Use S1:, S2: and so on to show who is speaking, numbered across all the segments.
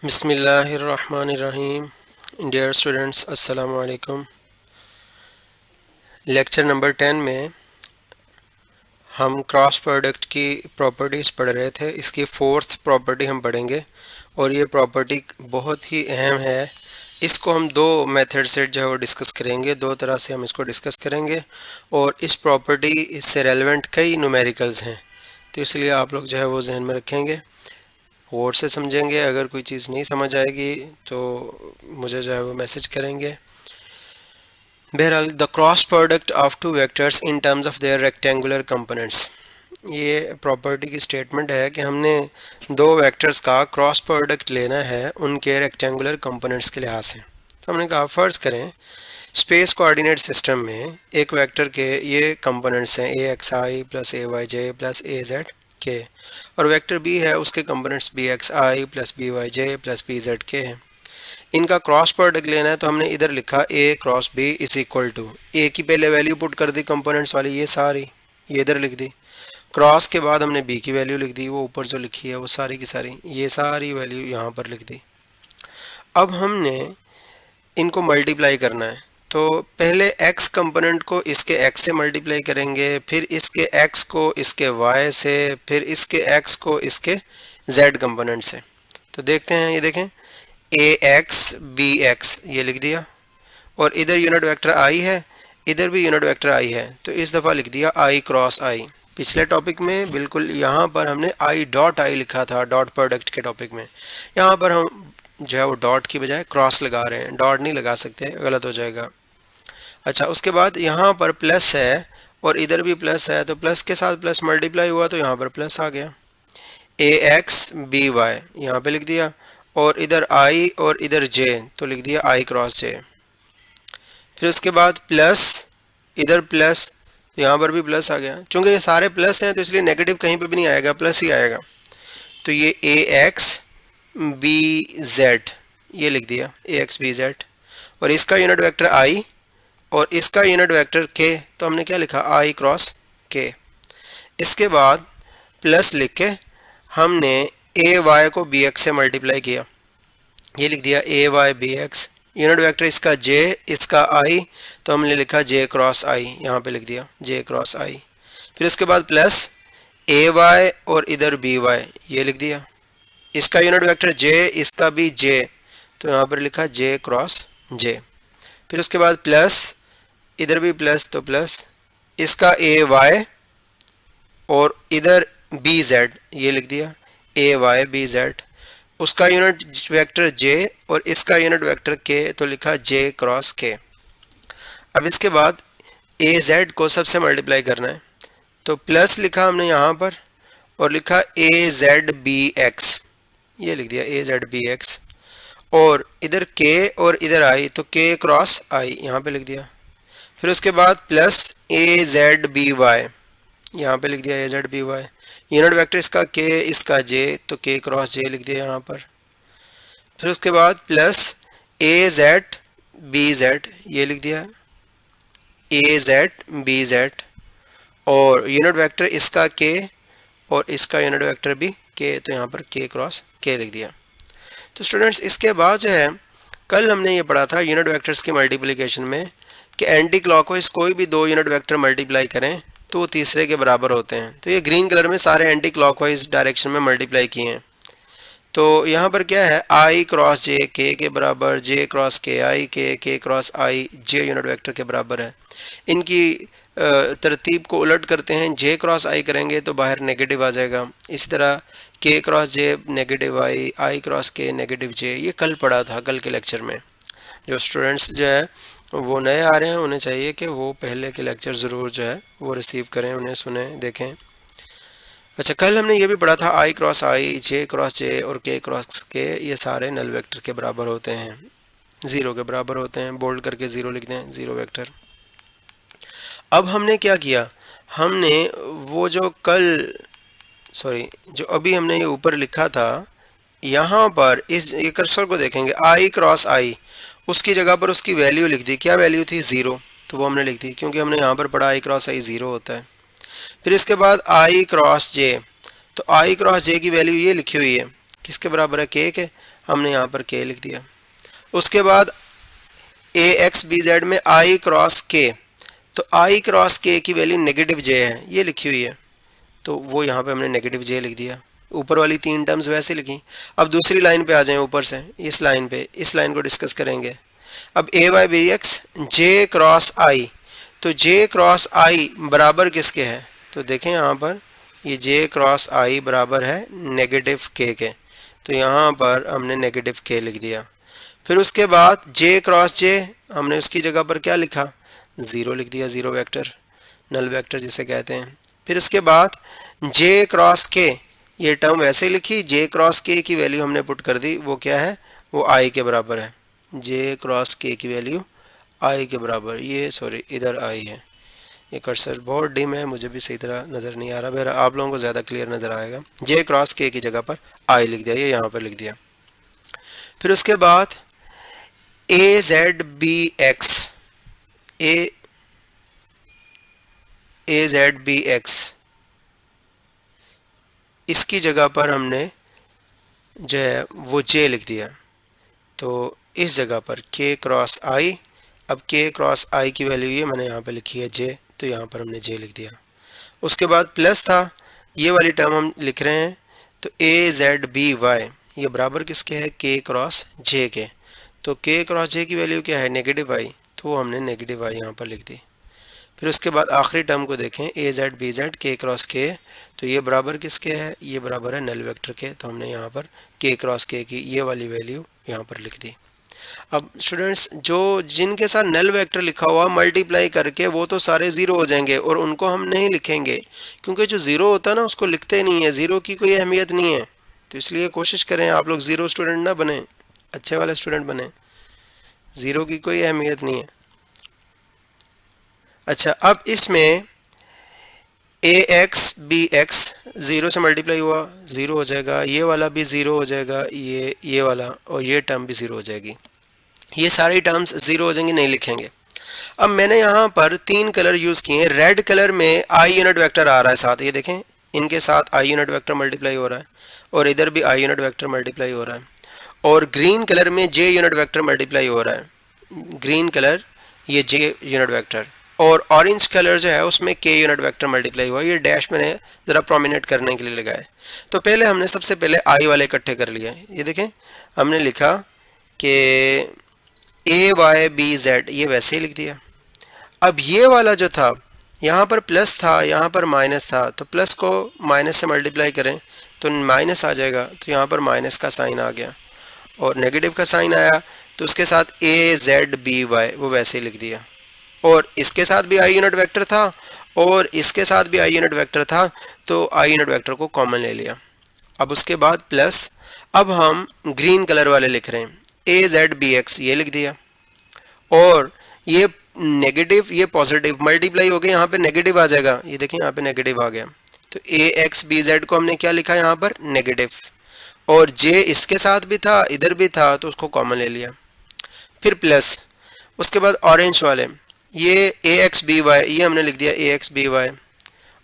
S1: बिस्मिल्लाहिर्रहमानिर्रहीम। Dear students, अस्सलामु अलैकुम। लेक्चर नंबर 10 में हम क्रॉस प्रोडक्ट की प्रॉपर्टीज़ पढ़ रहे थे। इसकी फोर्थ प्रॉपर्टी हम पढ़ेंगे और ये प्रॉपर्टी बहुत ही अहम है। इसको हम दो मेथड से जो है वो डिस्कस करेंगे, दो तरह से हम इसको डिस्कस करेंगे और इस प्रॉपर्टी इससे रेलेवेंट कई न्यूमेरिकल्स हैं, तो इसलिए आप लोग जो है वो जहन में रखेंगे, गौर से समझेंगे। अगर कोई चीज़ नहीं समझ आएगी तो मुझे जो है वो मैसेज करेंगे। बहरहाल, the cross product of two vectors in terms of their rectangular components, ये प्रॉपर्टी की स्टेटमेंट है कि हमने दो वेक्टर्स का क्रॉस प्रोडक्ट लेना है उनके रेक्टेंगुलर कंपोनेंट्स के लिहाज से। तो हमने कहा फ़र्ज़ करें स्पेस कोऑर्डिनेट सिस्टम में एक वेक्टर के ये कंपोनेंट्स हैं, ए x I plus A Y J plus A Z के, और वेक्टर बी है उसके कंपोनेंट्स बी एक्स आई प्लस बी वाई जे प्लस बी जेड के हैं। इनका क्रॉस प्रोडक्ट लेना है तो हमने इधर लिखा A cross B is equal to, A की पहले वैल्यू पुट कर दी कंपोनेंट्स वाली, ये सारी ये इधर लिख दी, क्रॉस के बाद हमने बी की वैल्यू लिख दी, वो ऊपर जो लिखी है वो सारी की सारी ये सारी वैल्यू यहाँ पर लिख दी। अब हमने इनको मल्टीप्लाई करना है, तो पहले x कंपोनेंट को इसके x से मल्टीप्लाई करेंगे, फिर इसके x को इसके y से, फिर इसके x को इसके z कंपोनेंट से। तो देखते हैं, ये देखें ax bx ये लिख दिया, और इधर यूनिट वेक्टर i है, इधर भी यूनिट वेक्टर i है, तो इस दफ़ा लिख दिया i क्रॉस i। पिछले टॉपिक में बिल्कुल यहाँ पर हमने i डॉट i लिखा था, डॉट प्रोडक्ट के टॉपिक में। यहाँ पर हम जो है वो डॉट की बजाय क्रॉस लगा रहे हैं, डॉट नहीं लगा सकते, गलत हो जाएगा। अच्छा, उसके बाद यहाँ पर प्लस है और इधर भी प्लस है, तो प्लस के साथ प्लस मल्टीप्लाई हुआ तो यहाँ पर प्लस आ गया। ए एक्स बी वाई यहाँ पे लिख दिया, और इधर आई और इधर जे तो लिख दिया आई क्रॉस जे। फिर उसके बाद प्लस, इधर प्लस, यहाँ पर भी प्लस आ गया। चूँकि ये सारे प्लस हैं तो इसलिए नेगेटिव कहीं पे भी नहीं आएगा, प्लस ही आएगा। तो ये ए एक्स बी जेड ये लिख दिया, ए एक्स बी जेड, और इसका यूनिट वेक्टर आई और इसका यूनिट वेक्टर के, तो हमने क्या लिखा आई क्रॉस के। इसके बाद प्लस लिख के हमने ए वाई को बी एक्स से मल्टीप्लाई किया, ये लिख दिया A Y B X, unit vector इसका जे इसका आई, तो हमने लिखा जे क्रॉस आई, यहाँ पे लिख दिया जे क्रॉस आई। फिर उसके बाद प्लस ए वाई और इधर बी वाई ये लिख दिया, इसका यूनिट वेक्टर जे इसका भी जे, तो यहाँ पर लिखा जे क्रॉस जे। फिर उसके बाद प्लस, इधर भी प्लस तो प्लस, इसका ए वाई और इधर बी जेड ये लिख दिया ए वाई बी जेड, उसका यूनिट वेक्टर जे और इसका यूनिट वेक्टर के, तो लिखा जे क्रॉस के। अब इसके बाद ए जेड को सबसे मल्टीप्लाई करना है, तो प्लस लिखा हमने यहाँ पर और लिखा ए जेड बी एक्स ये लिख दिया ए जेड बी एक्स, और इधर के और इधर आई तो के क्रॉस आई यहाँ पे लिख दिया। फिर उसके बाद plus A Z B Y यहाँ पे लिख दिया A Z B Y, unit vector इसका के इसका जे, तो के क्रॉस जे लिख दिया यहाँ पर। फिर उसके बाद plus A Z B Z ये लिख दिया ए जेड बी जेड, और यूनिट वेक्टर इसका के और इसका यूनिट वेक्टर भी के, तो यहाँ पर के क्रॉस के लिख दिया। तो स्टूडेंट्स, इसके बाद जो है कल हमने ये पढ़ा था यूनिट वेक्टर्स की मल्टीप्लिकेशन में कि एंटी क्लॉकवाइज कोई भी दो यूनिट वेक्टर मल्टीप्लाई करें तो वो तीसरे के बराबर होते हैं। तो ये ग्रीन कलर में सारे एंटी क्लॉकवाइज डायरेक्शन में मल्टीप्लाई किए हैं। तो यहाँ पर क्या है, आई क्रॉस जे के बराबर, जे क्रॉस के आई के क्रॉस आई जे यूनिट वेक्टर के बराबर है। इनकी तरतीब को उलट करते हैं, जे क्रॉस आई करेंगे तो बाहर नेगेटिव आ जाएगा। इसी तरह के क्रॉस जे नेगेटिव आई क्रॉस के नेगेटिव जे, ये कल पढ़ा था कल के लेक्चर में। जो स्टूडेंट्स जो है वो नए आ रहे हैं उन्हें चाहिए कि वो पहले के लेक्चर ज़रूर जो है वो रिसीव करें, उन्हें सुने देखें। अच्छा, कल हमने ये भी पढ़ा था आई क्रॉस आई जे क्रॉस जे और के क्रॉस के ये सारे नल वेक्टर के बराबर होते हैं, ज़ीरो के बराबर होते हैं। बोल्ड करके ज़ीरो लिख दें, ज़ीरो वेक्टर। अब हमने क्या किया, हमने वो जो कल जो अभी हमने ये ऊपर लिखा था, यहाँ पर इस ये कर्सर को देखेंगे आई क्रॉस आई, उसकी जगह पर उसकी वैल्यू लिख दी। क्या वैल्यू थी, ज़ीरो, तो वो हमने लिख दी क्योंकि हमने यहाँ पर पढ़ा आई क्रॉस आई ज़ीरो होता है। फिर इसके बाद आई क्रॉस जे, तो आई क्रॉस जे की वैल्यू ये लिखी हुई है किसके बराबर है, के हमने यहाँ पर के लिख दिया। उसके बाद ए एक्स बी जेड में आई क्रॉस के, तो आई क्रॉस के की वैल्यू नेगेटिव जे है, ये लिखी हुई है, तो वो यहाँ पे हमने नेगेटिव जे लिख दिया। ऊपर वाली 3 टर्म्स वैसे लिखी। अब दूसरी लाइन पे आ जाएं, ऊपर से इस लाइन पे, इस लाइन को डिस्कस करेंगे। अब ए वाई बी एक्स जे क्रॉस आई, तो जे क्रॉस आई बराबर किसके है, तो देखें यहाँ पर ये जे क्रॉस आई बराबर है नेगेटिव के, तो यहाँ पर हमने नेगेटिव के लिख दिया। फिर उसके बाद जे क्रॉस जे, हमने उसकी जगह पर क्या लिखा, 0 लिख दिया, 0 वेक्टर, नल वेक्टर जिसे कहते हैं। फिर उसके बाद जे क्रॉस के, ये टर्म वैसे लिखी, जे क्रॉस के की वैल्यू हमने पुट कर दी, वो क्या है, वो आई के बराबर है। जे क्रॉस के की वैल्यू आई के बराबर, ये सॉरी इधर आई है, ये कर्सर बहुत डिम है, मुझे भी सही तरह नज़र नहीं आ रहा, मेरा आप लोगों को ज़्यादा क्लियर नज़र आएगा। जे क्रॉस के की जगह पर आई लिख दिया, ये यहाँ पर लिख दिया। फिर उसके बाद ए Z B x, A Z B x, इसकी जगह पर हमने जो है वो जे लिख दिया, तो इस जगह पर के क्रॉस आई, अब के क्रॉस आई की वैल्यू ये मैंने यहाँ पे लिखी है जे, तो यहाँ पर हमने जे लिख दिया। उसके बाद प्लस था, ये वाली टर्म हम लिख रहे हैं, तो ए जेड बी वाई, ये बराबर किसके है, के क्रॉस जे के, तो के क्रॉस जे की वैल्यू क्या है, नेगेटिव आई, तो हमने नेगेटिव आई यहाँ पर लिख दी। फिर उसके बाद आखिरी टर्म को देखें, ए जेड बी जेड के क्रॉस के, तो ये बराबर किसके है, ये बराबर है नल वेक्टर के, तो हमने यहाँ पर के क्रॉस के की ये वाली वैल्यू यहाँ पर लिख दी। अब स्टूडेंट्स, जो जिनके साथ नल वेक्टर लिखा हुआ मल्टीप्लाई करके वो तो सारे ज़ीरो हो जाएंगे, और उनको हम नहीं लिखेंगे, क्योंकि जो ज़ीरो होता है ना उसको लिखते नहीं है, ज़ीरो की कोई अहमियत नहीं है। तो इसलिए कोशिश करें आप लोग ज़ीरो स्टूडेंट ना बने, अच्छे वाले स्टूडेंट बने, ज़ीरो की कोई अहमियत नहीं है। अच्छा, अब इसमें ए एक्स बी एक्स ज़ीरो से मल्टीप्लाई हुआ, ज़ीरो हो जाएगा, ये वाला भी ज़ीरो हो जाएगा, ये वाला और ये टर्म भी ज़ीरो हो जाएगी, ये सारी टर्म्स ज़ीरो हो जाएंगी, नहीं लिखेंगे। अब मैंने यहाँ पर 3 कलर यूज़ किए हैं। रेड कलर में आई यूनिट वेक्टर आ रहा है साथ, ये देखें इनके साथ आई यूनिट वेक्टर मल्टीप्लाई हो रहा है, और इधर भी आई यूनिट वेक्टर मल्टीप्लाई हो रहा है। और ग्रीन कलर में जे यूनिट वेक्टर मल्टीप्लाई हो रहा है, ग्रीन कलर ये जे यूनिट वेक्टर, और ऑरेंज कलर जो है उसमें के यूनिट वेक्टर मल्टीप्लाई हुआ, ये डैश मैंने ज़रा प्रोमिनेट करने के लिए लगाया। तो पहले हमने सबसे पहले आई वाले इकट्ठे कर लिए, ये देखें हमने लिखा कि ए वाई बी जेड, ये वैसे ही लिख दिया। अब ये वाला जो था यहाँ पर प्लस था, यहाँ पर माइनस था, तो प्लस को माइनस से मल्टीप्लाई करें तो माइनस आ जाएगा, तो यहाँ पर माइनस का साइन आ गया, और नेगेटिव का साइन आया, तो उसके साथ ए जेड बी वाई वो वैसे ही लिख दिया। और इसके साथ भी आई यूनिट वेक्टर था और इसके साथ भी आई यूनिट वेक्टर था, तो आई यूनिट वेक्टर को कॉमन ले लिया। अब उसके बाद प्लस, अब हम ग्रीन कलर वाले लिख रहे हैं, ए जेड बी एक्स ये लिख दिया, और ये नेगेटिव ये पॉजिटिव मल्टीप्लाई हो गए, यहाँ पे नेगेटिव आ जाएगा, ये देखिए यहाँ पे नेगेटिव आ गया, तो ए एक्स बी जेड को हमने क्या लिखा यहाँ पर, नेगेटिव, और जे इसके साथ भी था इधर भी था, तो उसको कॉमन ले लिया। फिर प्लस, उसके बाद ऑरेंज वाले ये ए एक्स बी वाई, ये हमने लिख दिया ए एक्स बी वाई,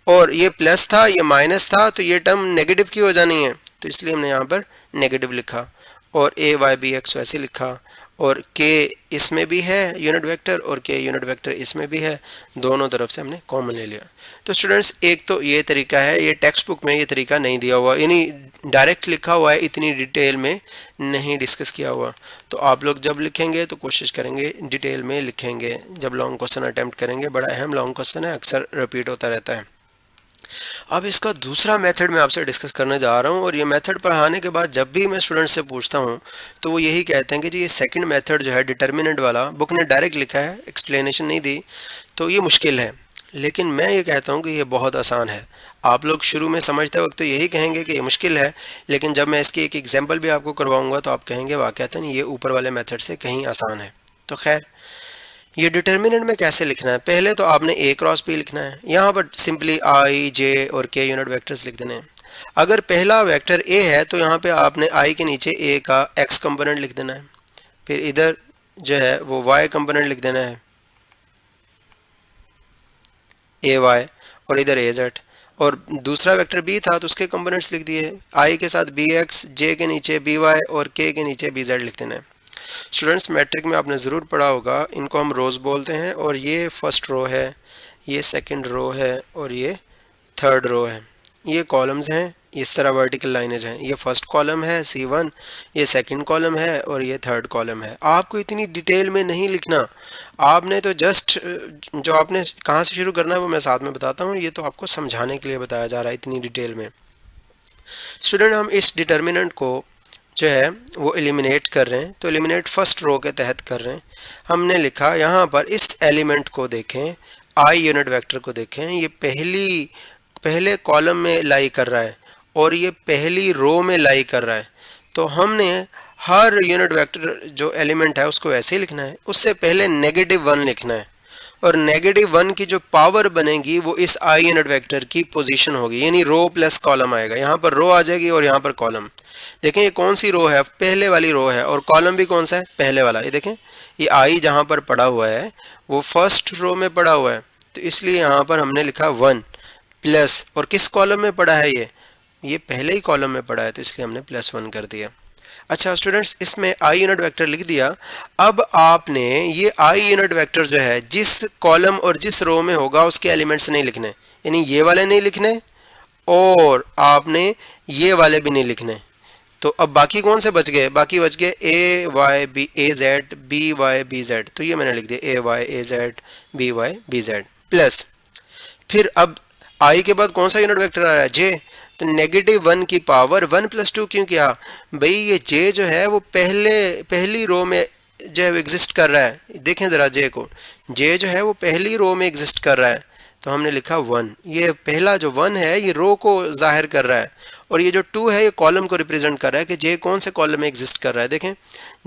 S1: और ये प्लस था ये माइनस था, तो ये टर्म नेगेटिव की हो जानी है, तो इसलिए हमने यहाँ पर नेगेटिव लिखा, और ए वाई बी एक्स वैसे लिखा, और के इसमें भी है यूनिट वेक्टर और के यूनिट वेक्टर इसमें भी है, दोनों तरफ से हमने कॉमन ले लिया। तो स्टूडेंट्स, एक तो ये तरीका है, ये टेक्स्ट बुक में ये तरीका नहीं दिया हुआ, यानी डायरेक्ट लिखा हुआ है, इतनी डिटेल में नहीं डिस्कस किया हुआ। तो आप लोग जब लिखेंगे तो कोशिश करेंगे डिटेल में लिखेंगे, जब लॉन्ग क्वेश्चन अटैम्प्ट करेंगे, बड़ा अहम लॉन्ग क्वेश्चन है, अक्सर रिपीट होता रहता है। अब इसका दूसरा मेथड मैं आपसे डिस्कस करने जा रहा हूँ, और ये मेथड पढ़ाने के बाद जब भी मैं स्टूडेंट से पूछता हूँ तो वो यही कहते हैं कि जी ये सेकंड मेथड जो है डिटर्मिनेंट वाला, बुक ने डायरेक्ट लिखा है, एक्सप्लेनेशन नहीं दी, तो ये मुश्किल है। लेकिन मैं ये कहता हूँ कि ये बहुत आसान है। आप लोग शुरू में समझते वक्त तो यही कहेंगे कि ये मुश्किल है, लेकिन जब मैं इसकी एक एग्जाम्पल भी आपको करवाऊँगा तो आप कहेंगे वाक़ईतन ये ऊपर वाले मेथड से कहीं आसान है। तो खैर, ये डिटर्मिनेंट में कैसे लिखना है, पहले तो आपने ए क्रॉस बी लिखना है, यहाँ पर सिंपली आई जे और के यूनिट वेक्टर्स लिख देने हैं। अगर पहला वेक्टर ए है तो यहाँ पे आपने आई के नीचे ए का एक्स कंपोनेंट लिख देना है, फिर इधर जो है वो वाई कंपोनेंट लिख देना है ए वाई, और इधर ए जेड, और दूसरा वेक्टर बी था तो उसके कंपोनेंट्स लिख दिए, आई के साथ बी एक्स, जे के नीचे बी वाई और के नीचे बी जेड लिख देना है। स्टूडेंट्स मैट्रिक में आपने ज़रूर पढ़ा होगा, इनको हम रोज़ बोलते हैं और ये फर्स्ट रो है, ये सेकंड रो है और ये थर्ड रो है। ये कॉलम्स हैं, इस तरह वर्टिकल लाइनेज हैं। ये फर्स्ट कॉलम है C1, ये सेकंड कॉलम है और ये थर्ड कॉलम है। आपको इतनी डिटेल में नहीं लिखना, आपने तो जस्ट जो आपने कहाँ से शुरू करना है वो मैं साथ में बताता हूँ, ये तो आपको समझाने के लिए बताया जा रहा है इतनी डिटेल में। स्टूडेंट हम इस डिटर्मिनेंट को जो है वो एलिमिनेट कर रहे हैं, तो एलिमिनेट फर्स्ट रो के तहत कर रहे हैं। हमने लिखा यहाँ पर इस एलिमेंट को देखें, आई यूनिट वेक्टर को देखें, ये पहले कॉलम में लाई कर रहा है और ये पहली रो में लाई कर रहा है। तो हमने हर यूनिट वेक्टर जो एलिमेंट है उसको ऐसे ही लिखना है, उससे पहले -1 लिखना है और -1 की जो पावर बनेगी वो इस आई यूनिट वेक्टर की पोजीशन होगी, यानी रो प्लस कॉलम आएगा। यहाँ पर रो आ जाएगी और यहाँ पर कॉलम। देखें ये कौन सी रो है, पहले वाली रो है और कॉलम भी कौन सा है, पहले वाला। ये देखें ये आई जहाँ पर पड़ा हुआ है वो फर्स्ट रो में पड़ा हुआ है, तो इसलिए यहाँ पर हमने लिखा 1 प्लस, और किस कॉलम में पड़ा है ये पहले ही कॉलम में पड़ा है तो इसलिए हमने +1 कर दिया। अच्छा स्टूडेंट्स, इसमें आई यूनिट वेक्टर लिख दिया। अब आपने ये आई यूनिट वेक्टर जो है जिस कॉलम और जिस रो में होगा उसके एलिमेंट्स नहीं लिखने, यानी ये वाले नहीं लिखने और आपने ये वाले भी नहीं लिखने। तो अब बाकी कौन से बच गए, बाकी बच गए A Y B A Z B Y B Z, तो ये मैंने लिख दिया A Y A Z B Y B Z plus. फिर अब आई के बाद कौन सा यूनिट वेक्टर आ रहा है, जे, तो -1 की पावर 1 + 2 क्यों किया भाई, ये जे जो है वो पहली रो में जो है एग्जिस्ट कर रहा है। देखें ज़रा जे को, जे जो है वो पहली रो में एग्जिस्ट कर रहा है तो हमने लिखा 1। ये पहला जो 1 है ये रो को जाहिर कर रहा है और ये जो 2 है ये कॉलम को रिप्रेजेंट कर रहा है कि जे कौन से कॉलम में एग्जिस्ट कर रहा है। देखें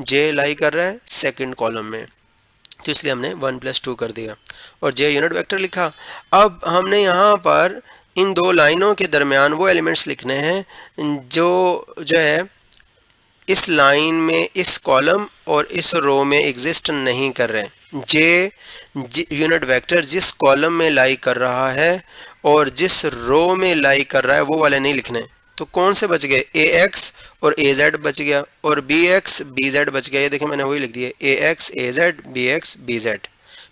S1: जे लाई कर रहा है सेकंड कॉलम में, तो इसलिए हमने 1 + 2 कर दिया और जे यूनिट वेक्टर लिखा। अब हमने यहाँ पर इन दो लाइनों के दरमियान वो एलिमेंट्स लिखने हैं जो है इस लाइन में इस कॉलम और इस रो में एग्जिस्ट नहीं कर रहे। जे यूनिट वेक्टर जिस कॉलम में लाई कर रहा है और जिस रो में लाई कर रहा है वो वाले नहीं लिखने। तो कौन से बच गए, ए एक्स और ए जेड बच गया और बी एक्स बी जेड बच गया। ये देखिए मैंने वही लिख दिया, A X A Z B X B Z.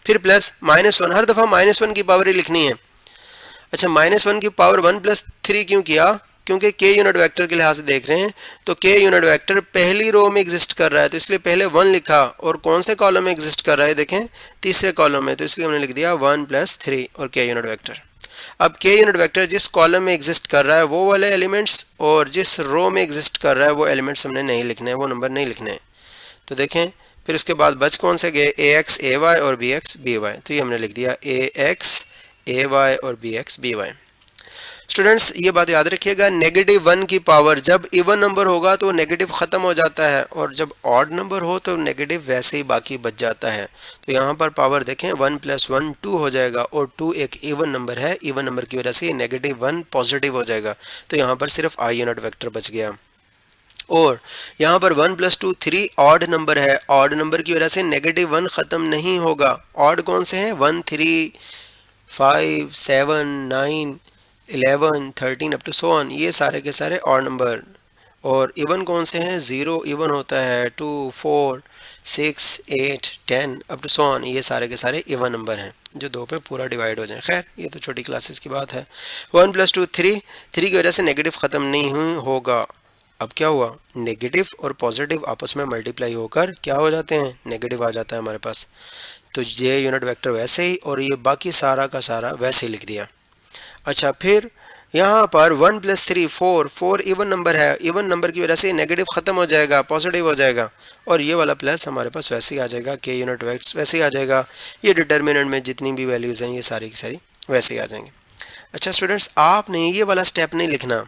S1: फिर प्लस -1, हर दफ़ा -1 की पावर ही लिखनी है। अच्छा -1 की पावर 1 + 3 क्यों किया, क्योंकि के यूनिट वेक्टर के लिहाज से देख रहे हैं तो के यूनिट वेक्टर पहली रो में एग्जिस्ट कर रहा है तो इसलिए पहले 1 लिखा और कौन से कॉलम में एग्जिस्ट कर रहा है, देखें तीसरे कॉलम में, तो इसलिए हमने लिख दिया 1 + 3 और के यूनिट वेक्टर। अब के यूनिट वेक्टर जिस कॉलम में एग्जिस्ट कर रहा है वो वाले एलिमेंट्स और जिस रो में एग्जिस्ट कर रहा है वो एलिमेंट्स हमने नहीं लिखने, वो नंबर नहीं लिखने। तो देखें फिर उसके बाद बच कौन से गए, ए एक्स ए वाई और बी एक्स बी वाई, तो ये हमने लिख दिया ए एक्स ए वाई और B X B Y. Students ये बात याद रखिएगा, -1 की पावर जब इवन नंबर होगा तो नेगेटिव ख़त्म हो जाता है और जब ऑड नंबर हो तो नेगेटिव वैसे ही बाकी बच जाता है। तो यहाँ पर पावर देखें 1 + 1 2 हो जाएगा और 2 एक इवन नंबर है, इवन नंबर की वजह से -1 पॉजिटिव हो जाएगा तो यहाँ पर सिर्फ आई यूनिट वेक्टर बच गया। और यहाँ पर 1 + 2 3 ऑड नंबर है, ऑड नंबर की वजह से -1 ख़त्म नहीं होगा। ऑड कौन से हैं, 1 3 5 7 9 11 13 अप टू सो ऑन, ये सारे के सारे ऑड नंबर। और इवन कौन से हैं, 0 इवन होता है, 2 4 6 8 10 अप टू सो ऑन, ये सारे के सारे इवन नंबर हैं जो 2 पे पूरा डिवाइड हो जाए। खैर ये तो छोटी क्लासेस की बात है। 1 + 2 3 की वजह से नेगेटिव ख़त्म नहीं होगा। अब क्या हुआ, नेगेटिव और पॉजिटिव आपस में मल्टीप्लाई होकर क्या हो जाते हैं, नेगेटिव आ जाता है हमारे पास। तो ये यूनिट वेक्टर वैसे ही और ये बाकी सारा का सारा वैसे ही लिख दिया। अच्छा फिर यहाँ पर 1 + 3 4 इवन नंबर है, इवन नंबर की वजह से नेगेटिव ख़त्म हो जाएगा, पॉजिटिव हो जाएगा और ये वाला प्लस हमारे पास वैसे ही आ जाएगा, के यूनिट वेक्टर्स वैसे ही आ जाएगा। ये डिटर्मिनेंट में जितनी भी वैल्यूज़ हैं ये सारी की सारी वैसे ही आ जाएंगी। अच्छा स्टूडेंट्स, आपने ये वाला स्टेप नहीं लिखना,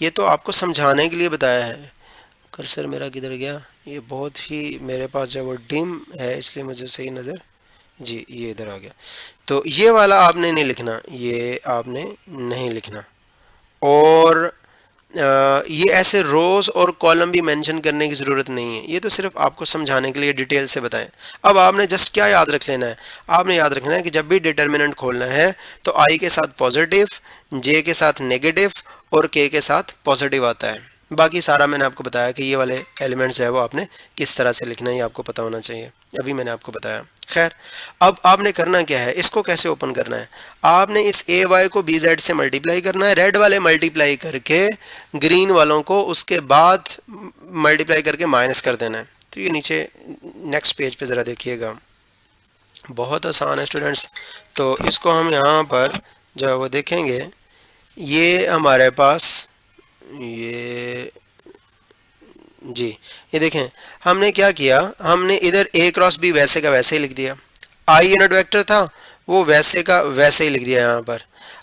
S1: ये तो आपको समझाने के लिए बताया है। कर्सर मेरा किधर गया, ये बहुत ही मेरे पास जो वो डिम है इसलिए मुझे सही नज़र, जी ये इधर आ गया। तो ये वाला आपने नहीं लिखना, ये आपने नहीं लिखना। और ये ऐसे रोज और कॉलम भी मेंशन करने की ज़रूरत नहीं है, ये तो सिर्फ आपको समझाने के लिए डिटेल से बताएं। अब आपने जस्ट क्या याद रख लेना है, आपने याद रखना है कि जब भी डिटर्मिनेंट खोलना है तो आई के साथ पॉजिटिव, जे के साथ नेगेटिव और के साथ पॉजिटिव आता है। बाकी सारा मैंने आपको बताया कि ये वाले एलिमेंट्स है वो आपने किस तरह से लिखना है, ये आपको पता होना चाहिए, अभी मैंने आपको बताया। खैर, अब आपने करना क्या है, इसको कैसे ओपन करना है, आपने इस ए वाई को बी जेड से मल्टीप्लाई करना है, रेड वाले मल्टीप्लाई करके ग्रीन वालों को उसके बाद मल्टीप्लाई करके माइनस कर देना है। तो ये नीचे नेक्स्ट पेज पे ज़रा देखिएगा, बहुत आसान है स्टूडेंट्स। तो इसको हम यहाँ पर जो वो देखेंगे, ये हमारे पास ये जी, ये देखें हमने क्या किया, हमने इधर ए क्रॉस बी वैसे का वैसे ही लिख दिया, आई यूनिट वेक्टर था वो वैसे का वैसे ही लिख दिया यहाँ पर।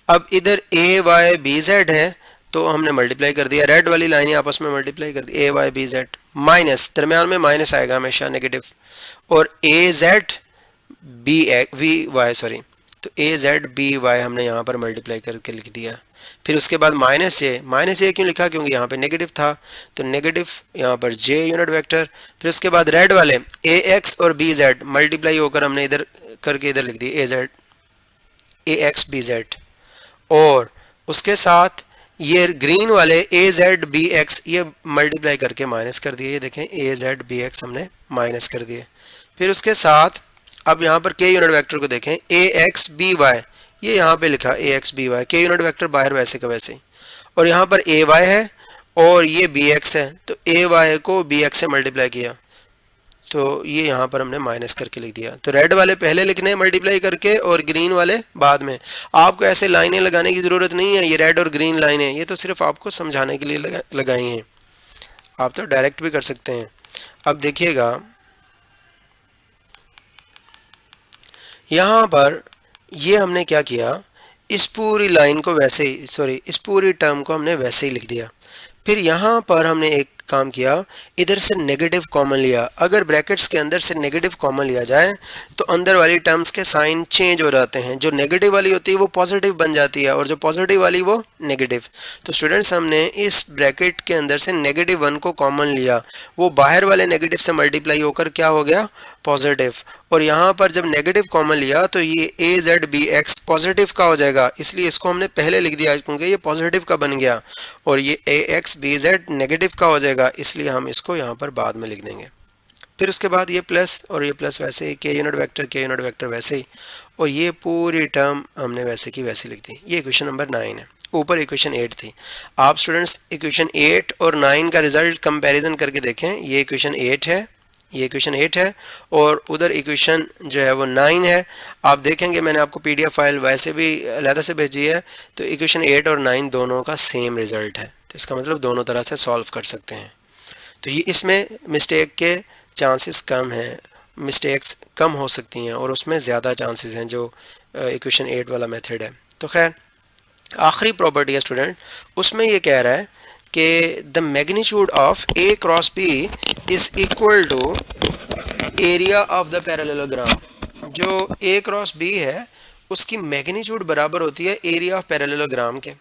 S1: अब इधर ए वाई बी जेड है तो हमने मल्टीप्लाई कर दिया, रेड वाली लाइनें आपस में मल्टीप्लाई कर दी, A Y B Z minus, दरम्यान में माइनस आएगा हमेशा नेगेटिव, और A Z B V Y sorry, तो ए जेड बी वाई हमने यहाँ पर मल्टीप्लाई करके लिख दिया। फिर उसके बाद माइनस जे क्यों लिखा, क्योंकि यहाँ पे नेगेटिव था तो नेगेटिव यहाँ पर जे यूनिट वेक्टर। फिर उसके बाद रेड वाले ए एक्स और बी जेड मल्टीप्लाई होकर हमने इधर करके इधर लिख दी A Z A X B Z, और उसके साथ ये ग्रीन वाले ए जेड बी एक्स ये मल्टीप्लाई करके माइनस कर दिए, ये देखें ए जेड बी एक्स हमने माइनस कर दिए। फिर उसके साथ अब यहाँ पर के यूनिट वेक्टर को देखें, ए एक्स बी वाई ये यहाँ पे लिखा ए एक्स बी वाई, के यूनिट वेक्टर बाहर वैसे का वैसे ही, और यहाँ पर ए वाई है और ये बी एक्स है तो ए वाई को बी एक्स से मल्टीप्लाई किया तो ये यहाँ पर हमने माइनस करके लिख दिया। तो रेड वाले पहले लिखने मल्टीप्लाई करके और ग्रीन वाले बाद में। आपको ऐसे लाइनें लगाने की ज़रूरत नहीं है, ये रेड और ग्रीन लाइनें ये तो सिर्फ आपको समझाने के लिए लगाई हैं, आप तो डायरेक्ट भी कर सकते हैं। अब देखिएगा यहाँ पर ये हमने क्या किया, इस पूरी लाइन को वैसे ही सॉरी इस पूरी टर्म को हमने वैसे ही लिख दिया। फिर यहाँ पर हमने एक काम किया, इधर से नेगेटिव कॉमन लिया। अगर ब्रैकेट्स के अंदर से नेगेटिव कॉमन लिया जाए तो अंदर वाली टर्म्स के साइन चेंज हो जाते हैं, जो नेगेटिव वाली होती है वो पॉजिटिव बन जाती है और जो पॉजिटिव वाली वो नेगेटिव। तो स्टूडेंट्स हमने इस ब्रैकेट के अंदर से नेगेटिव वन को कॉमन लिया, वो बाहर वाले नेगेटिव से मल्टीप्लाई होकर क्या हो गया पॉजिटिव, और यहाँ पर जब नेगेटिव कॉमन लिया तो ये ए जेड बी एक्स पॉजिटिव का हो जाएगा, इसलिए इसको हमने पहले लिख दिया क्योंकि ये पॉजिटिव का बन गया, और ये ए एक्स बी जेड नेगेटिव का हो जाएगा इसलिए हम इसको यहाँ पर बाद में लिख देंगे। फिर उसके बाद ये प्लस और ये प्लस वैसे ही, के यूनिट वेक्टर वैसे ही, और ये पूरी टर्म हमने वैसे की वैसे लिख दी। ये इक्वेशन नंबर 9 है, ऊपर इक्वेशन 8 थी। आप स्टूडेंट्स इक्वेशन 8 और 9 का रिजल्ट कंपैरिजन करके देखें, ये इक्वेशन 8 है, ये इक्वेशन 8 है और उधर इक्वेशन जो है वो 9 है। आप देखेंगे मैंने आपको पीडीएफ फाइल वैसे भी अलहदा से भेजी है, तो इक्वेशन 8 और 9 दोनों का सेम रिजल्ट है, तो इसका मतलब दोनों तरह से सॉल्व कर सकते हैं। तो ये इसमें मिस्टेक के चांसेस कम हैं, मिस्टेक्स कम हो सकती हैं और उसमें ज़्यादा चांसेस हैं जो इक्वेशन 8 वाला मेथड है। तो खैर आखिरी प्रॉपर्टी है स्टूडेंट, उसमें ये कह रहा है कि the magnitude of A cross B is equal to area of the parallelogram. जो ए क्रॉस बी है उसकी मैग्नीट्यूड बराबर होती है एरिया ऑफ पैरेललोग्राम के,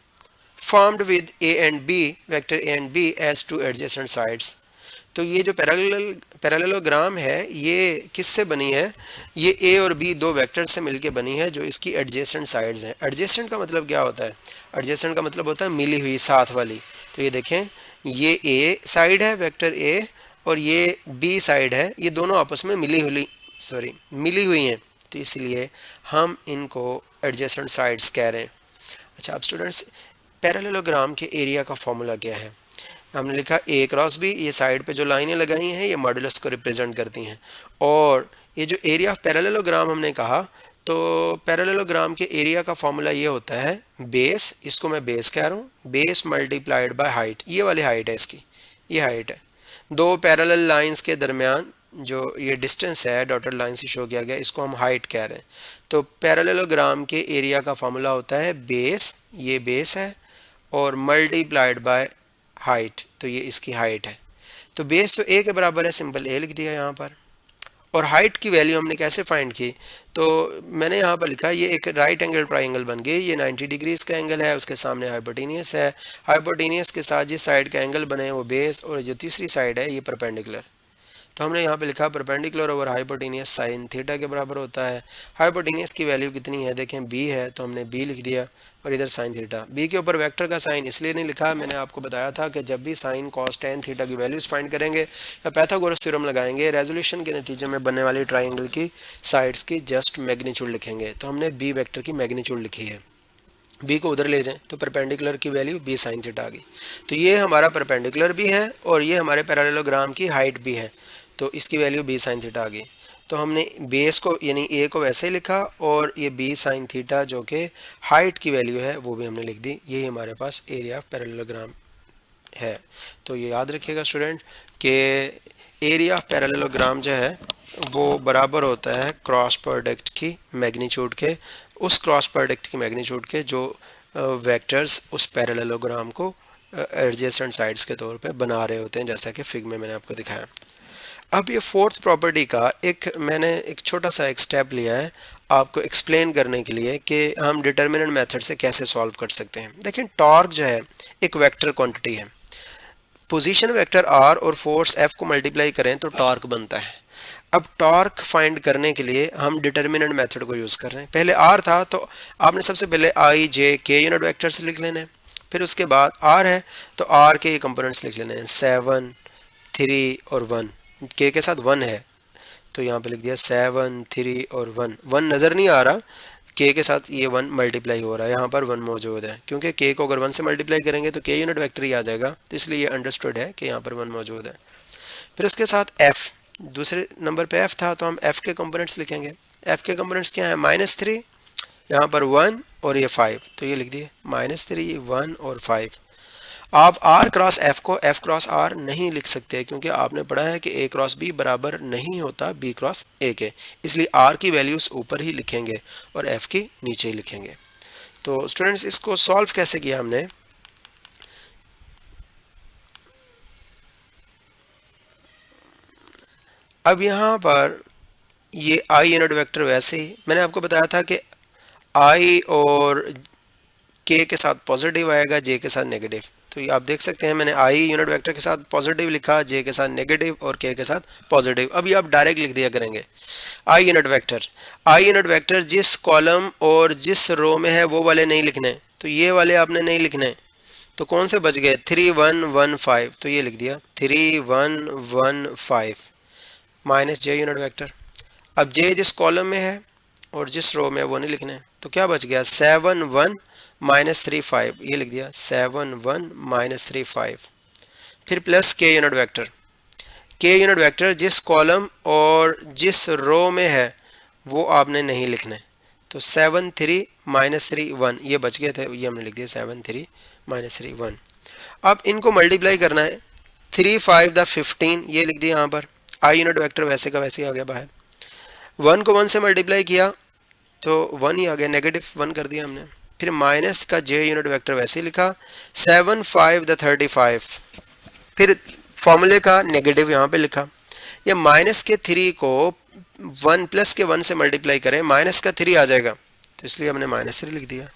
S1: formed with A and B vector A and B as two adjacent sides. तो ये जो पैरेललोग्राम है ये किससे बनी है, ये ए और बी दो वेक्टर से मिलके बनी है जो इसकी एडजेसेंट साइड्स हैं। एडजेसेंट का मतलब क्या होता है, एडजेसेंट का मतलब होता है मिली हुई, साथ वाली। तो ये देखें ये ए साइड है वेक्टर ए और ये बी साइड है, ये दोनों आपस में मिली हुई हैं, तो इसलिए हम इनको एडजेसेंट साइड्स कह रहे हैं। अच्छा अब स्टूडेंट्स पैरेललोग्राम के एरिया का फॉर्मूला क्या है, हमने लिखा ए क्रॉस बी, ये साइड पे जो लाइनें लगाई हैं ये मॉडुलस को रिप्रेजेंट करती हैं, और ये जो एरिया ऑफ पैरेललोग्राम हमने कहा, तो पैरेललोग्राम के एरिया का फॉर्मूला ये होता है बेस, इसको मैं बेस कह रहा हूँ, बेस मल्टीप्लाइड बाय हाइट, ये वाली हाइट है इसकी, ये हाइट है। दो पैरेलल लाइंस के दरमियान जो ये डिस्टेंस है डॉटेड लाइन से शो किया गया, इसको हम हाइट कह रहे हैं। तो पैरेललोग्राम के एरिया का फॉर्मूला होता है बेस, ये बेस है, और मल्टीप्लाइड बाय हाइट, तो ये इसकी हाइट है। तो बेस तो ए के बराबर है, सिंपल ए लिख दिया यहाँ पर, और हाइट की वैल्यू हमने कैसे फाइंड की, तो मैंने यहाँ पर लिखा ये एक राइट एंगल ट्राइंगल बन गई, ये 90 डिग्रीज का एंगल है, उसके सामने हाइपोटेनियस है, हाइपोटेनियस के साथ जिस साइड का एंगल बने वो बेस, और जो तीसरी साइड है ये परपेंडिकुलर। तो हमने यहाँ पे लिखा perpendicular over hypotenuse sine theta के बराबर होता है। हाइपोटेनियस की वैल्यू कितनी है, देखें b है, तो हमने b लिख दिया, और इधर साइन थीटा। b के ऊपर वेक्टर का साइन इसलिए नहीं लिखा, मैंने आपको बताया था कि जब भी साइन कॉस टेन थीटा की वैल्यूज फाइंड करेंगे या पाइथागोरस थ्योरम लगाएंगे, रेजोल्यूशन के नतीजे में बनने वाली ट्राइंगल की साइड्स की जस्ट मैग्नीट्यूड लिखेंगे। तो हमने b वेक्टर की मैग्नीट्यूड लिखी है, b को उधर ले जाएं तो परपेंडिकुलर की वैल्यू b साइन थीटा आ गई। तो ये हमारा परपेंडिकुलर भी है और ये हमारे पैरेललोग्राम की हाइट भी है, तो इसकी वैल्यू b साइन थीटा आ गई। तो हमने बेस को यानी a को वैसे ही लिखा, और ये b साइन थीटा जो कि हाइट की वैल्यू है वो भी हमने लिख दी। यही हमारे पास एरिया ऑफ पैरेललोग्राम है। तो ये याद रखिएगा स्टूडेंट कि एरिया ऑफ पैरेललोग्राम जो है वो बराबर होता है क्रॉस प्रोडक्ट की मैग्नीट्यूड के, उस क्रॉस प्रोडक्ट की मैग्नीट्यूड के जो वेक्टर्स उस पैरेललोग्राम को एडजेसेंट साइड्स के तौर पे बना रहे होते हैं, जैसा कि फिग में मैंने आपको दिखाया। अब ये फोर्थ प्रॉपर्टी का मैंने एक छोटा सा एक स्टेप लिया है आपको एक्सप्लेन करने के लिए कि हम डिटर्मिनेंट मेथड से कैसे सॉल्व कर सकते हैं। देखिए टॉर्क जो है एक वेक्टर क्वांटिटी है, पोजीशन वेक्टर r और फोर्स f को मल्टीप्लाई करें तो टॉर्क बनता है। अब टॉर्क फाइंड करने के लिए हम डिटर्मिनेंट मेथड को यूज़ कर रहे हैं। पहले r था तो आपने सबसे पहले i j k unit vector से लिख लेने हैं, फिर उसके बाद r है तो r के ये कंपोनेंट्स लिख लेने हैं 7 3 और 1, k के साथ 1 है तो यहाँ पे लिख दिया 7 3 और 1। 1 नज़र नहीं आ रहा, k के साथ ये 1 मल्टीप्लाई हो रहा है, यहाँ पर 1 मौजूद है, क्योंकि k को अगर 1 से मल्टीप्लाई करेंगे तो k यूनिट वेक्टर ही आ जाएगा, तो इसलिए ये अंडरस्टूड है कि यहाँ पर 1 मौजूद है। फिर उसके साथ f, दूसरे नंबर पे f था तो हम f के कंपोनेंट्स लिखेंगे। f के कंपोनेंट्स क्या है, -3, यहाँ पर 1 और ये 5, तो ये लिख दिए -3 1 और 5। आप r क्रॉस f को f क्रॉस r नहीं लिख सकते क्योंकि आपने पढ़ा है कि a क्रॉस b बराबर नहीं होता b क्रॉस a के, इसलिए r की वैल्यूज ऊपर ही लिखेंगे और f की नीचे ही लिखेंगे। तो स्टूडेंट्स इसको सॉल्व कैसे किया हमने, अब यहाँ पर ये i यूनिट वेक्टर वैसे ही मैंने आपको बताया था कि i और k के साथ पॉजिटिव आएगा, j के साथ नेगेटिव। तो ये आप देख सकते हैं मैंने i यूनिट वेक्टर के साथ पॉजिटिव लिखा, j के साथ नेगेटिव और k के साथ पॉजिटिव। अब ये आप डायरेक्ट लिख दिया करेंगे i यूनिट वेक्टर जिस कॉलम और जिस रो में है वो वाले नहीं लिखने, तो ये वाले आपने नहीं लिखने, तो कौन से बच गए 3 1 1 5, तो ये लिख दिया 3 1 1 5 माइनस j यूनिट वेक्टर। अब j जिस कॉलम में है और जिस रो में है वो नहीं लिखने, तो क्या बच गया 7 1 -3 5, ये लिख दिया 7 1 -3 5। फिर प्लस k यूनिट वेक्टर जिस कॉलम और जिस रो में है वो आपने नहीं लिखने, तो 7 3 -3 1 ये बच गए थे, ये हमने लिख दिया 7 3 -3 1। अब इनको मल्टीप्लाई करना है, 3 5 द 15 ये लिख दिया यहाँ पर, i यूनिट वेक्टर वैसे का वैसे ही आ गया बाहर। 1 को 1 से मल्टीप्लाई किया तो 1 ही आ गया, -1 कर दिया हमने। फिर माइनस का j यूनिट वेक्टर वैसे ही लिखा, 7 5 द 35, फिर फॉर्मूले का नेगेटिव यहाँ पे लिखा। ये माइनस के 3 को 1 प्लस के 1 से मल्टीप्लाई करें माइनस का 3 आ जाएगा, तो इसलिए हमने -3 लिख दिया।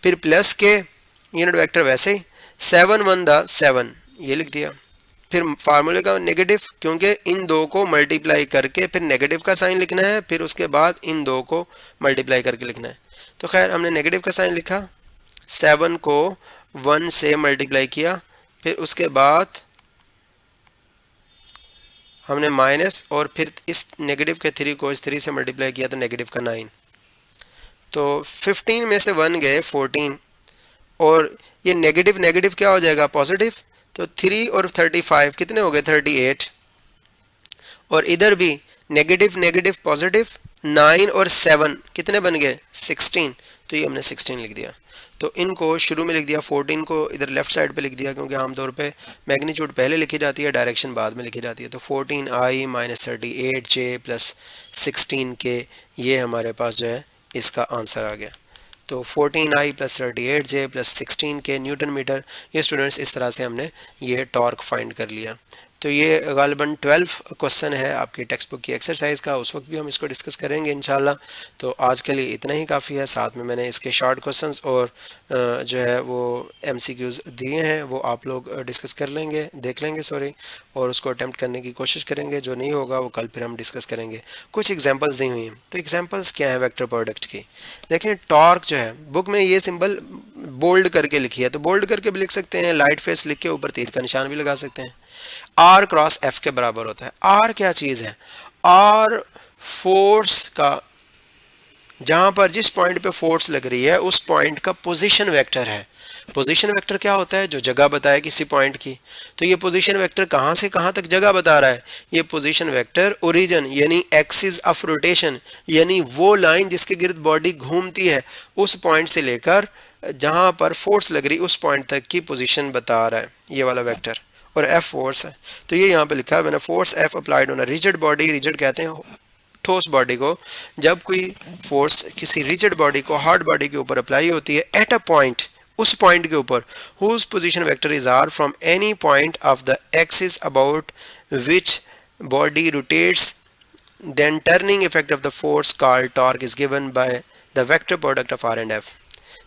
S1: फिर प्लस के यूनिट वेक्टर वैसे ही 7 1 द 7 ये लिख दिया। फिर फार्मूले का नेगेटिव, क्योंकि इन दो को मल्टीप्लाई करके फिर नेगेटिव का साइन लिखना है, फिर उसके बाद इन दो को मल्टीप्लाई करके लिखना है। तो खैर हमने नेगेटिव का साइन लिखा, 7 को 1 से मल्टीप्लाई किया, फिर उसके बाद हमने माइनस और फिर इस नेगेटिव के 3 को इस 3 से मल्टीप्लाई किया तो नेगेटिव का 9। तो 15 में से 1 गए 14, और ये नेगेटिव नेगेटिव क्या हो जाएगा पॉजिटिव, तो 3 और 35 कितने हो गए 38, और इधर भी नेगेटिव नेगेटिव पॉजिटिव 9 और 7 कितने बन गए 16, तो ये हमने 16 लिख दिया। तो इनको शुरू में लिख दिया, 14 को इधर लेफ्ट साइड पे लिख दिया क्योंकि आमतौर पे मैग्नीट्यूड पहले लिखी जाती है, डायरेक्शन बाद में लिखी जाती है। तो 14i - 38j + 16k ये हमारे पास जो है इसका आंसर आ गया। तो 14i + 38j + 16k Newton metre. ये स्टूडेंट्स इस तरह से हमने ये टॉर्क फाइंड कर लिया। तो ये गालिबन 12 क्वेश्चन है आपकी टेक्स्ट बुक की एक्सरसाइज का, उस वक्त भी हम इसको डिस्कस करेंगे इंशाल्लाह। तो आज के लिए इतना ही काफ़ी है। साथ में मैंने इसके शॉर्ट क्वेश्चंस और जो है वो MCQs दिए हैं, वो आप लोग डिस्कस कर लेंगे, देख लेंगे सॉरी, और उसको अटेम्प्ट करने की कोशिश करेंगे। जो नहीं होगा वो कल फिर हम डिस्कस करेंगे। कुछ एग्जांपल्स दी हुई हैं, तो एग्जांपल्स क्या है वेक्टर प्रोडक्ट की। देखें टॉर्क जो है, बुक में ये सिंबल बोल्ड करके लिखी है, तो बोल्ड करके भी लिख सकते हैं, लाइट फेस लिख के ऊपर तीर का निशान भी लगा सकते हैं। आर क्रॉस एफ के बराबर होता है। आर क्या चीज़ है? आर फोर्स का, जहां पर जिस पॉइंट पे फोर्स लग रही है उस पॉइंट का पोजीशन वेक्टर है। पोजीशन वेक्टर क्या होता है? जो जगह बताए किसी पॉइंट की। तो ये पोजीशन वेक्टर कहां से कहां तक जगह बता रहा है? ये पोजीशन वेक्टर ओरिजिन यानी एक्सिस ऑफ रोटेशन, यानी वो लाइन जिसके गिर्द बॉडी घूमती है, उस पॉइंट से लेकर जहां पर फोर्स लग रही उस पॉइंट तक की पोजीशन बता रहा है ये वाला वेक्टर। और एफ फोर्स है, तो ये यहाँ पे लिखा है, when a force F applied on a rigid body, rigid कहते हैं ठोस बॉडी को, जब कोई फोर्स किसी रिजिड बॉडी को हार्ड बॉडी के ऊपर अप्लाई होती है एट अ पॉइंट, उस पॉइंट के ऊपर, whose position vector is R from any point of the axis about which body rotates, then turning effect of the force called torque is given by the vector product of r and f।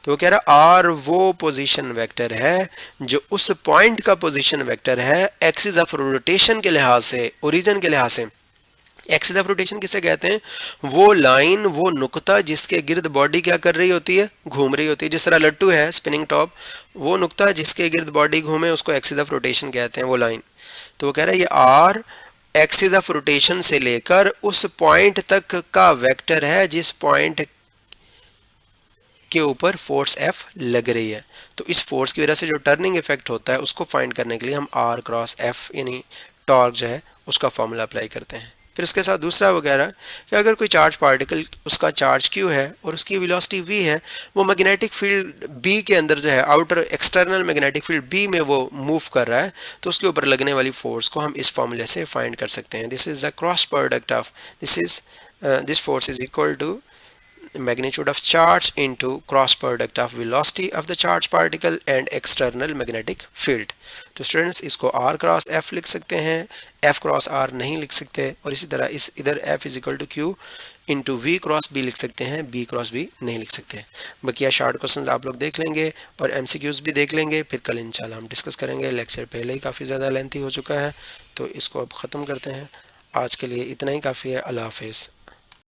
S1: तो वो कह रहा are वो position vector है जो उस point का position vector है एक्सिस ऑफ रोटेशन के लिहाज से, ओरिजिन के लिहाज से। एक्सिस ऑफ रोटेशन किसे कहते हैं? वो लाइन, वो नुक्ता जिसके गिर्द बॉडी क्या कर रही होती है? घूम रही होती है। जिस तरह लट्टू है स्पिनिंग टॉप, वो नुक्ता जिसके गिर्द बॉडी घूमे उसको एक्सिस ऑफ रोटेशन कहते हैं, वो लाइन। तो वो कह रहा है ये आर एक्सिस ऑफ रोटेशन से लेकर उस पॉइंट तक का वेक्टर है जिस पॉइंट के ऊपर फोर्स एफ लग रही है। तो इस फोर्स की वजह से जो टर्निंग इफेक्ट होता है उसको फाइंड करने के लिए हम आर क्रॉस एफ यानी टॉर्क जो है उसका फॉर्मूला अप्लाई करते हैं। फिर उसके साथ दूसरा वगैरह कि अगर कोई चार्ज पार्टिकल, उसका चार्ज क्यू है और उसकी वेलोसिटी वी है, वो मैग्नेटिक फील्ड बी के अंदर जो है, outer external magnetic field B में वो मूव कर रहा है, तो उसके ऊपर लगने वाली फोर्स को हम इस फॉर्मूले से फाइंड कर सकते हैं। This is the cross product of this force is equal to magnitude of charge into cross product of velocity of the charge particle and external magnetic field। तो स्टूडेंट्स इसको r क्रॉस f लिख सकते हैं, f cross r नहीं लिख सकते, और इसी तरह इस इधर f is equal to q into v cross b लिख सकते हैं, b क्रॉस b नहीं लिख सकते। बकिया शार्ट क्वेश्चंस आप लोग देख लेंगे और MCQs भी देख लेंगे, फिर कल इंशाल्लाह हम डिस्कस करेंगे। लेक्चर पहले ही काफ़ी ज़्यादा लेंथी हो चुका है, तो इसको अब ख़त्म करते हैं। आज के लिए इतना ही काफ़ी है। अल्लाह हाफिज़।